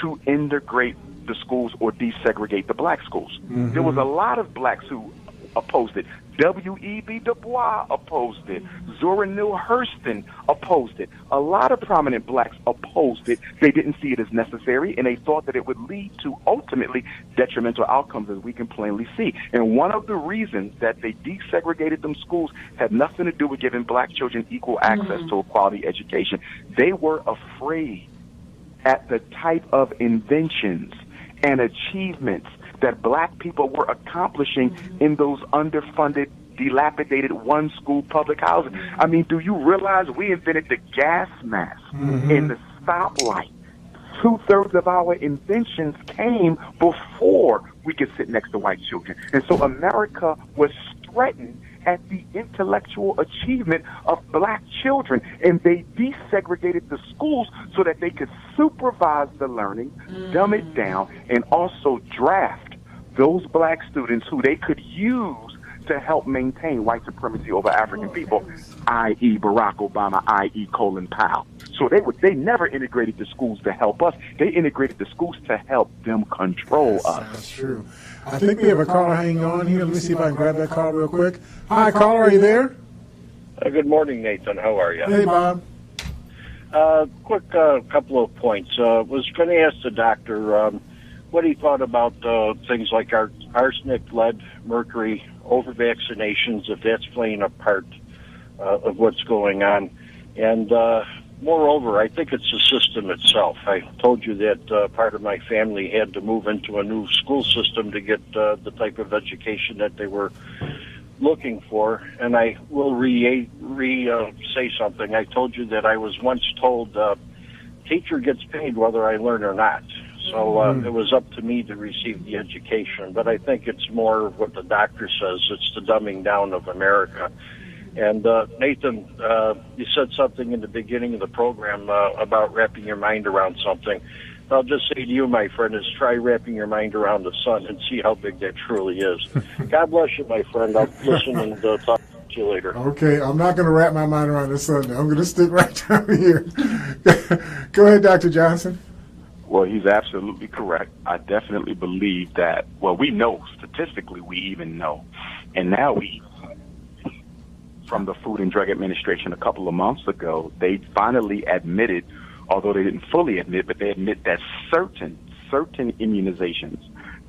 to integrate the schools or desegregate the black schools. Mm-hmm. There was a lot of blacks who opposed it. W.E.B. Du Bois opposed it. Zora Neale Hurston opposed it. A lot of prominent blacks opposed it. They didn't see it as necessary, and they thought that it would lead to ultimately detrimental outcomes, as we can plainly see. And one of the reasons that they desegregated them schools had nothing to do with giving black children equal access to a quality education. They were afraid at the type of inventions and achievements that black people were accomplishing in those underfunded, dilapidated one-school public housing. I mean, do you realize we invented the gas mask and the stoplight? 2/3 of our inventions came before we could sit next to white children. And so America was threatened at the intellectual achievement of black children, and they desegregated the schools so that they could supervise the learning, dumb it down, and also draft those black students who they could use to help maintain white supremacy over African people, i.e. Barack Obama, i.e. Colin Powell. So they never integrated the schools to help us. They integrated the schools to help them control us. That's true. I think we have a caller hanging on here. Let me see if I can grab that call real quick. Hi, caller, are you there? Good morning, Nathan. How are you? Hey, Bob. Quick couple of points. Was going to ask the doctor what he thought about things like arsenic, lead, mercury, over-vaccinations, if that's playing a part of what's going on. And moreover, I think it's the system itself. I told you that part of my family had to move into a new school system to get the type of education that they were looking for. And I will say something. I told you that I was once told teacher gets paid whether I learn or not. So it was up to me to receive the education. But I think it's more of what the doctor says. It's the dumbing down of America. And Nathan, you said something in the beginning of the program about wrapping your mind around something. I'll just say to you, my friend, is try wrapping your mind around the sun and see how big that truly is. God bless you, my friend. I'll listen and talk to you later. Okay, I'm not going to wrap my mind around the sun. I'm going to stick right down here. Go ahead, Dr. Johnson. Well, he's absolutely correct. I definitely believe that, well, we know, statistically we even know, and now we, from the Food and Drug Administration a couple of months ago, they finally admitted, although they didn't fully admit, but they admit that certain immunizations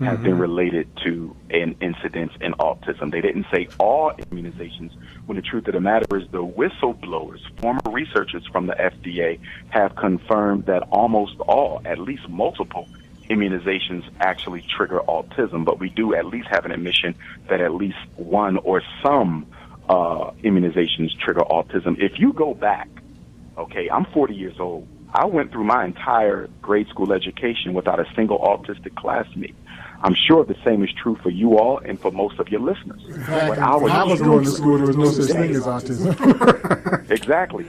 have been related to an incidence in autism. They didn't say all immunizations, when the truth of the matter is the whistleblowers, former researchers from the FDA, have confirmed that almost all, at least multiple, immunizations actually trigger autism. But we do at least have an admission that at least one or some immunizations trigger autism. If you go back, okay, I'm 40 years old. I went through my entire grade school education without a single autistic classmate. I'm sure the same is true for you all and for most of your listeners. When I was going to school, there was no such thing as autism. Exactly.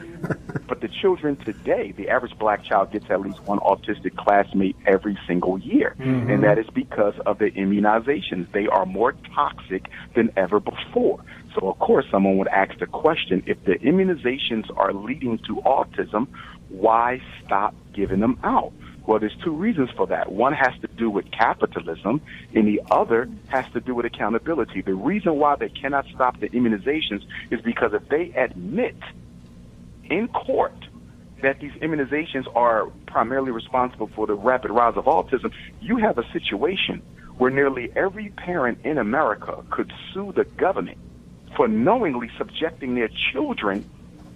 But the children today, the average black child gets at least one autistic classmate every single year. And that is because of the immunizations. They are more toxic than ever before. So, of course, someone would ask the question, if the immunizations are leading to autism, why stop giving them out? Well, there's two reasons for that. One has to do with capitalism, and the other has to do with accountability. The reason why they cannot stop the immunizations is because if they admit in court that these immunizations are primarily responsible for the rapid rise of autism, you have a situation where nearly every parent in America could sue the government for knowingly subjecting their children,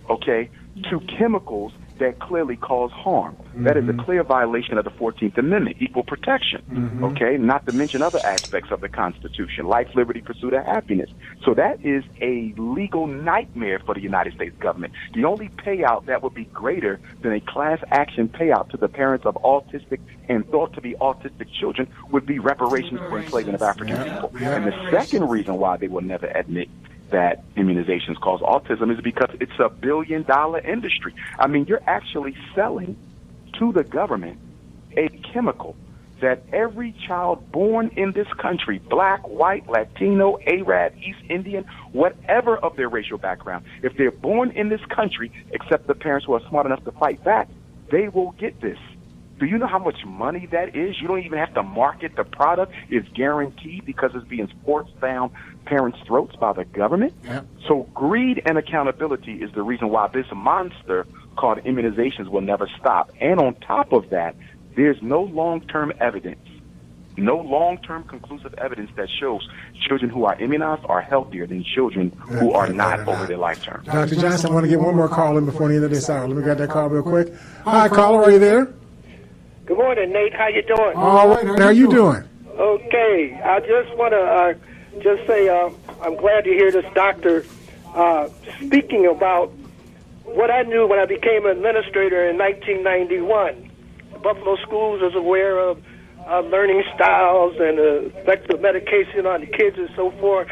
okay, to chemicals that clearly cause harm. That is a clear violation of the 14th Amendment, equal protection, okay, not to mention other aspects of the Constitution, life, liberty, pursuit of happiness. So that is a legal nightmare for the United States government. The only payout that would be greater than a class action payout to the parents of autistic and thought to be autistic children would be reparations for enslavement of African people. And the second reason why they will never admit that immunizations cause autism is because it's a billion-dollar industry. I mean, you're actually selling to the government a chemical that every child born in this country, black, white, Latino, Arab, East Indian, whatever of their racial background, if they're born in this country, except the parents who are smart enough to fight back, they will get this. Do you know how much money that is? You don't even have to market the product. It's guaranteed because it's being forced down parents' throats by the government. So greed and accountability is the reason why this monster called immunizations will never stop. And on top of that, there's no long-term evidence, no long-term conclusive evidence that shows children who are immunized are healthier than children who are not over their lifetime. Dr. Johnson, I want to get one more call in before the end of this hour. Let me get that call real quick. Hi, caller, are you there? Good morning, Nate. How you doing? All right. How are you doing? Okay. I just want to just say I'm glad to hear this doctor speaking about what I knew when I became an administrator in 1991. The Buffalo Schools is aware of learning styles and effective medication on the kids and so forth.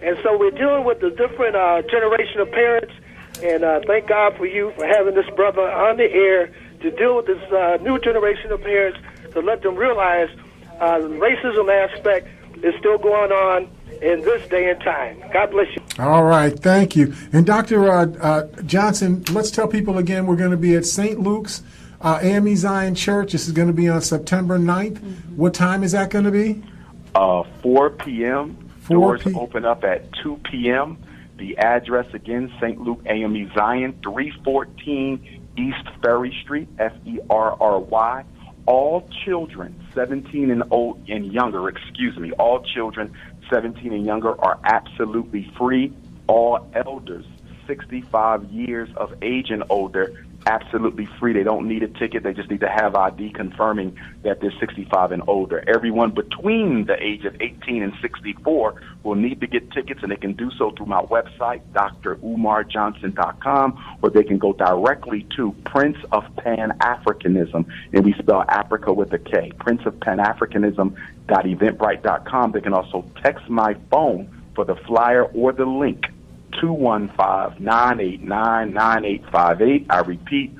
And so we're dealing with the different generation of parents. And thank God for you for having this brother on the air to deal with this new generation of parents, to let them realize the racism aspect is still going on in this day and time. God bless you. All right, thank you. And Dr. Johnson, let's tell people again, we're going to be at St. Luke's AME Zion Church. This is going to be on September 9th. What time is that going to be? 4 p.m. Doors open up at 2 p.m. The address again, St. Luke AME Zion, 314 East Ferry Street, Ferry. All children 17 and younger, all children 17 and younger are absolutely free. All elders 65 years of age and older, absolutely free. They don't need a ticket. They just need to have ID confirming that they're 65 and older. Everyone between the age of 18 and 64 will need to get tickets, and they can do so through my website, drumarjohnson.com, or they can go directly to Prince of Pan-Africanism, and we spell Africa with a K, princeofpanafricanism.eventbrite.com. They can also text my phone for the flyer or the link, 215-989-9858. I repeat,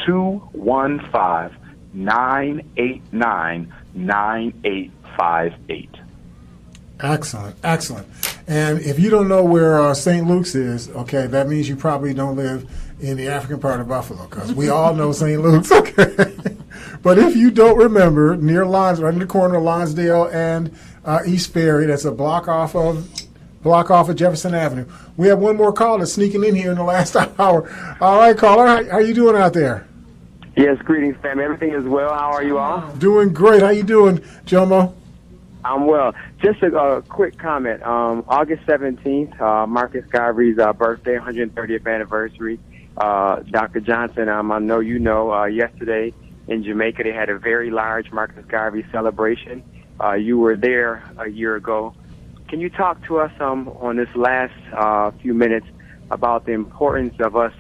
215-989-9858. Excellent, excellent. And if you don't know where St. Luke's is, okay, that means you probably don't live in the African part of Buffalo, because we all know St. Luke's, okay? But if you don't remember, near Lons, right in the corner of Lonsdale and East Ferry, that's a block off of Jefferson Avenue. We have one more caller sneaking in here in the last hour. All right, caller, how are you doing out there? Yes, greetings, fam. Everything is well. How are you all? Doing great. How you doing, Jomo? I'm well. Just a quick comment. August 17th, Marcus Garvey's birthday, 130th anniversary. Dr. Johnson, I know you know, yesterday in Jamaica they had a very large Marcus Garvey celebration. You were there a year ago. Can you talk to us on this last few minutes about the importance of us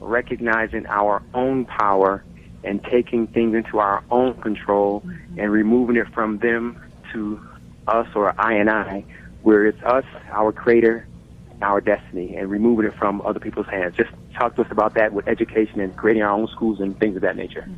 recognizing our own power and taking things into our own control and removing it from them to us, or I, where it's us, our creator, our destiny, and removing it from other people's hands? Just talk to us about that with education and creating our own schools and things of that nature.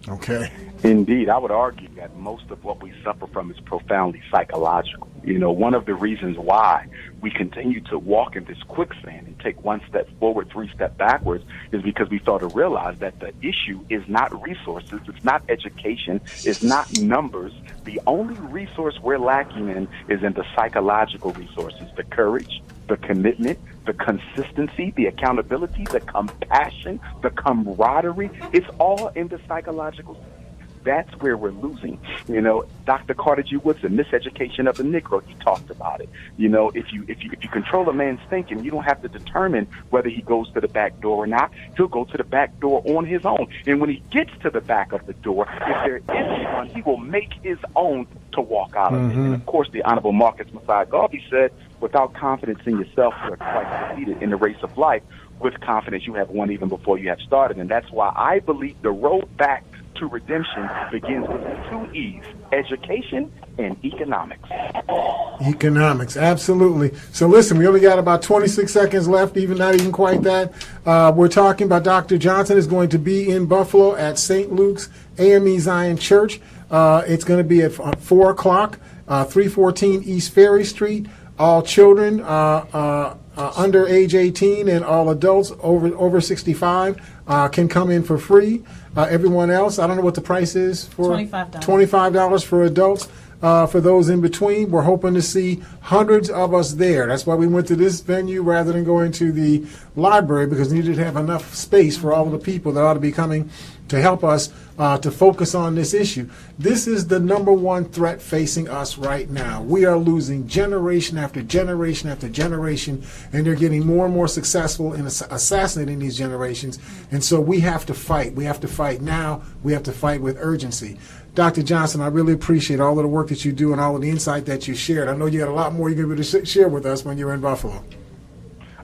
Okay. Indeed, I would argue that most of what we suffer from is profoundly psychological. You know, one of the reasons why we continue to walk in this quicksand and take one step forward, 3 steps backwards is because we fail to realize that the issue is not resources, it's not education, it's not numbers. The only resource we're lacking in is in the psychological resources, the courage, the commitment, the consistency, the accountability, the compassion, the camaraderie. It's all in the psychological. That's where we're losing. You know, Dr. Carter G. Woodson, Miseducation of the Negro, he talked about it. You know, if you control a man's thinking, you don't have to determine whether he goes to the back door or not. He'll go to the back door on his own. And when he gets to the back of the door, if there is one, he will make his own to walk out of it. And of course, the Honorable Marcus Messiah Garvey said, without confidence in yourself, you are quite defeated in the race of life. With confidence, you have won even before you have started. And that's why I believe the road back to redemption begins with the 2 E's, education and economics. Economics, absolutely. So listen, we only got about 26 seconds left, not even quite that. We're talking about Dr. Johnson is going to be in Buffalo at St. Luke's AME Zion Church. It's going to be at 4 o'clock, 314 East Ferry Street. All children under age 18 and all adults over 65 can come in for free. Everyone else, I don't know what the price is for $25 for adults. For those in between, we're hoping to see hundreds of us there. That's why we went to this venue rather than going to the library, because we needed to have enough space for all of the people that ought to be coming to help us to focus on this issue. This is the number one threat facing us right now. We are losing generation after generation after generation, and they're getting more and more successful in assassinating these generations. And so we have to fight. We have to fight now. We have to fight with urgency. Dr. Johnson, I really appreciate all of the work that you do and all of the insight that you shared. I know you got a lot more you're going to share with us when you're in Buffalo.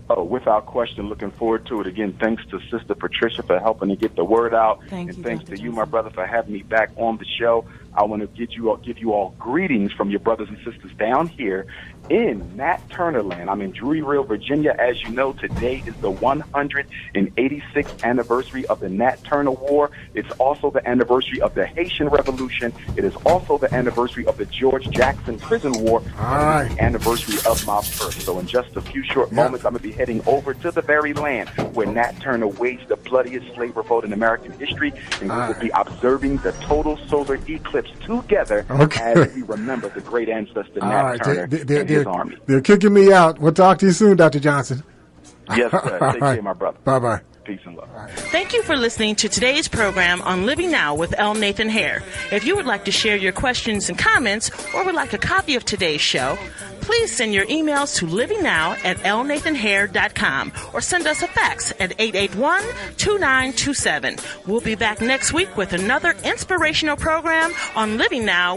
Oh, without question, looking forward to it. Again, thanks to Sister Patricia for helping to get the word out. Thanks to you, my brother, for having me back on the show. I want to give you all greetings from your brothers and sisters down here in Nat Turner land. I'm in Druryville, Virginia. As you know, today is the 186th anniversary of the Nat Turner War. It's also the anniversary of the Haitian Revolution. It is also the anniversary of the George Jackson Prison War. And the anniversary of my birth. So in just a few short moments, I'm going to be heading over to the very land where Nat Turner waged the bloodiest slave revolt in American history. And we will be observing the total solar eclipse together as we remember the great ancestor Nat Turner and his army. They're kicking me out. We'll talk to you soon, Dr. Johnson. Yes, sir. Take care, my brother. Bye-bye. Peace and love. Thank you for listening to today's program on Living Now with L. Nathan Hare. If you would like to share your questions and comments or would like a copy of today's show, please send your emails to livingnow@lnathanhare.com or send us a fax at 881-2927. We'll be back next week with another inspirational program on Living Now.